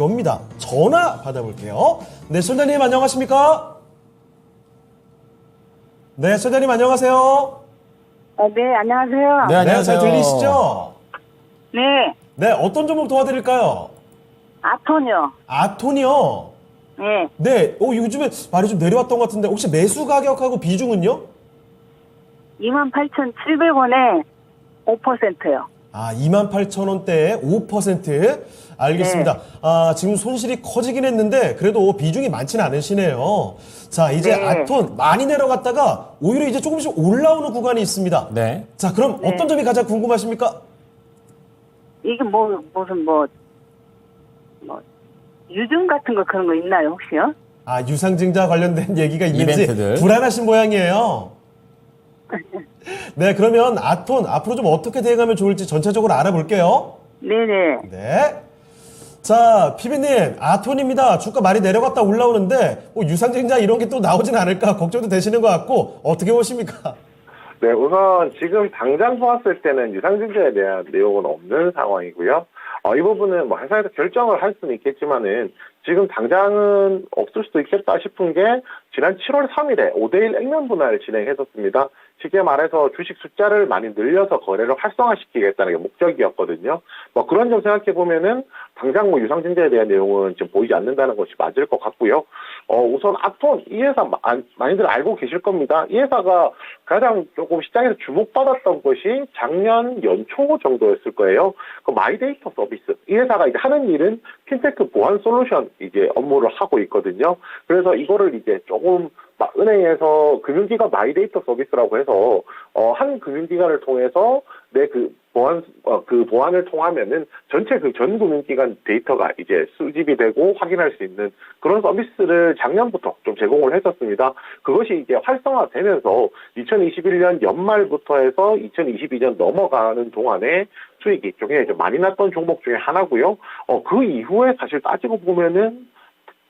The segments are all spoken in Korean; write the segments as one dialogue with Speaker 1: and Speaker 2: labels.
Speaker 1: 이겁니다. 전화 받아볼게요. 네, 소장님 안녕하십니까? 네, 소장님 안녕하세요.
Speaker 2: 네, 안녕하세요.
Speaker 3: 네, 안녕하세요.
Speaker 1: 잘 들리시죠?
Speaker 2: 네,
Speaker 1: 네, 어떤 종목 도와드릴까요?
Speaker 2: 아톤이요.
Speaker 1: 아톤이요.
Speaker 2: 네,
Speaker 1: 네, 요즘에 말이 좀 내려왔던 것 같은데 혹시 매수 가격하고 비중은요?
Speaker 2: 28,700원에 5%요.
Speaker 1: 아, 28,000원대에 5%. 알겠습니다.
Speaker 2: 네.
Speaker 1: 아, 지금 손실이 커지긴 했는데 그래도 비중이 많지는 않으시네요. 자, 이제
Speaker 2: 네.
Speaker 1: 아톤 많이 내려갔다가 오히려 이제 조금씩 올라오는 구간이 있습니다.
Speaker 3: 네.
Speaker 1: 자, 그럼
Speaker 2: 네.
Speaker 1: 어떤 점이 가장 궁금하십니까?
Speaker 2: 이게 무슨 유증 같은 거 그런 거 있나요, 혹시요?
Speaker 1: 아, 유상증자 관련된 얘기가 있는지
Speaker 3: 이벤트들.
Speaker 1: 불안하신 모양이에요. 네, 그러면 아톤 앞으로 좀 어떻게 대응하면 좋을지 전체적으로 알아볼게요.
Speaker 2: 네네.
Speaker 1: 네. 자, 피비님, 아톤입니다. 주가 많이 내려갔다 올라오는데 유상증자 이런 게 또 나오진 않을까 걱정도 되시는 것 같고 어떻게 보십니까?
Speaker 4: 네, 우선 지금 당장 보았을 때는 유상증자에 대한 내용은 없는 상황이고요. 이 부분은 뭐 회사에서 결정을 할 수는 있겠지만은 지금 당장은 없을 수도 있겠다 싶은 게 지난 7월 3일에 5대1 액면 분할을 진행했었습니다. 쉽게 말해서 주식 숫자를 많이 늘려서 거래를 활성화시키겠다는 게 목적이었거든요. 뭐 그런 점 생각해 보면은 당장 뭐 유상증자에 대한 내용은 지금 보이지 않는다는 것이 맞을 것 같고요. 우선 아톤 이 회사 많이들 알고 계실 겁니다. 이 회사가 가장 조금 시장에서 주목받았던 것이 작년 연초 정도였을 거예요. 그 마이데이터 서비스 이 회사가 이제 하는 일은 핀테크 보안 솔루션 이제 업무를 하고 있거든요. 그래서 이거를 이제 조금 은행에서 금융기관 마이데이터 서비스라고 해서 한 금융기관을 통해서 내 그 보안을 통하면은 전체 그 전 금융기관 데이터가 이제 수집이 되고 확인할 수 있는 그런 서비스를 작년부터 좀 제공을 했었습니다. 그것이 이제 활성화되면서 2021년 연말부터 해서 2022년 넘어가는 동안에 수익이 굉장히 좀 많이 났던 종목 중에 하나고요. 그 이후에 사실 따지고 보면은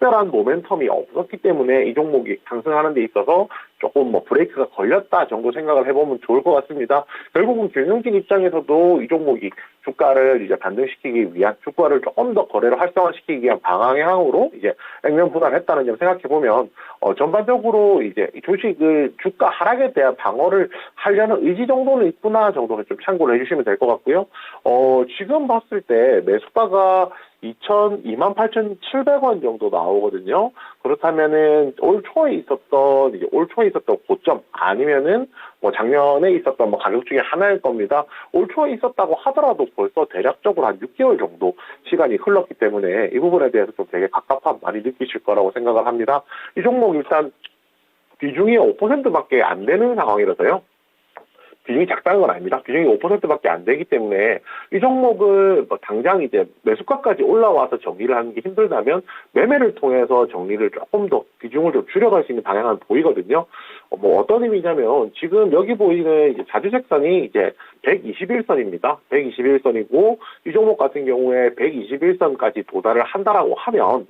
Speaker 4: 특별한 모멘텀이 없었기 때문에 이 종목이 상승하는 데 있어서 조금 뭐 브레이크가 걸렸다 정도 생각을 해보면 좋을 것 같습니다. 결국은 경영진 입장에서도 이 종목이 주가를 이제 반등시키기 위한 주가를 조금 더 거래를 활성화시키기 위한 방향으로 이제 액면 분할했다는 점 생각해 보면 전반적으로 이제 주식을 주가 하락에 대한 방어를 하려는 의지 정도는 있구나 정도는 좀 참고를 해주시면 될 것 같고요. 지금 봤을 때 매수가가 28,700원 정도 나오거든요. 그렇다면은 올 초에 있었던 고점 아니면은 뭐 작년에 있었던 뭐 가격 중에 하나일 겁니다. 올 초에 있었다고 하더라도 벌써 대략적으로 한 6개월 정도 시간이 흘렀기 때문에 이 부분에 대해서 좀 되게 갑갑함 많이 느끼실 거라고 생각을 합니다. 이 종목 일단 비중이 5%밖에 안 되는 상황이라서요. 비중이 작다는 건 아닙니다. 비중이 5%밖에 안 되기 때문에 이 종목을 뭐 당장 이제 매수가까지 올라와서 정리를 하는 게 힘들다면 매매를 통해서 정리를 조금 더 비중을 좀 줄여갈 수 있는 방향은 보이거든요. 뭐 어떤 의미냐면 지금 여기 보이는 이제 자주색선이 이제 121선입니다. 121선이고 이 종목 같은 경우에 121선까지 도달을 한다라고 하면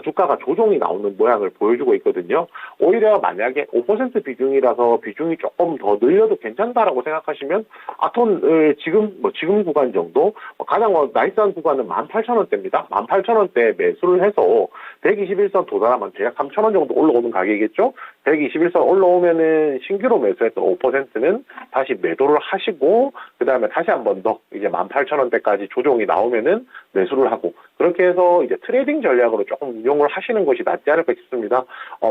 Speaker 4: 주가가 조정이 나오는 모양을 보여주고 있거든요. 오히려 만약에 5% 비중이라서 비중이 조금 더 늘려도 괜찮다라고 생각하시면 아톤을 지금 구간 정도 가장 나이스한 구간은 18,000원대입니다. 18,000원대 매수를 해서 121선 도달하면 대략 3,000원 정도 올라오는 가격이겠죠. 121선 올라오면은 신규로 매수했던 5%는 다시 매도를 하시고 그 다음에 다시 한 번 더 이제 18,000원대까지 조정이 나오면은 매수를 하고 그렇게 해서 이제 트레이딩 전략으로 조금 운용을 하시는 것이 낫지 않을까 싶습니다.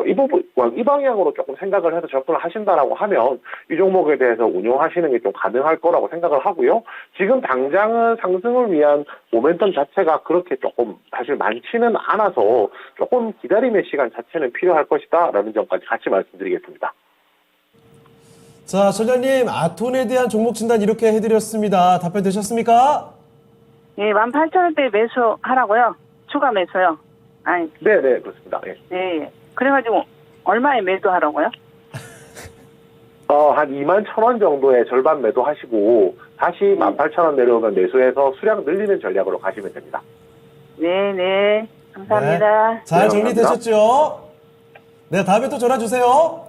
Speaker 4: 이 방향으로 조금 생각을 해서 접근을 하신다라고 하면 이 종목에 대해서 운용하시는 게 좀 가능할 거라고 생각을 하고요. 지금 당장은 상승을 위한 모멘텀 자체가 그렇게 조금 사실 많지는 않아서 조금 기다림의 시간 자체는 필요할 것이다라는 점까지 같이 말씀드리겠습니다.
Speaker 1: 자, 소장님, 아톤에 대한 종목 진단 이렇게 해드렸습니다. 답변 되셨습니까?
Speaker 2: 예, 18,000원대 매수하라고요? 추가 매수요? 아니,
Speaker 4: 네, 그렇습니다. 예.
Speaker 2: 예. 그래가지고, 얼마에 매도하라고요?
Speaker 4: 한 21,000원 정도의 절반 매도하시고 다시 18,000원 내려오면 매수해서 수량 늘리는 전략으로 가시면 됩니다.
Speaker 2: 네. 감사합니다.
Speaker 1: 네, 잘
Speaker 4: 네,
Speaker 1: 정리되셨죠? 네, 다음에 또 전화 주세요.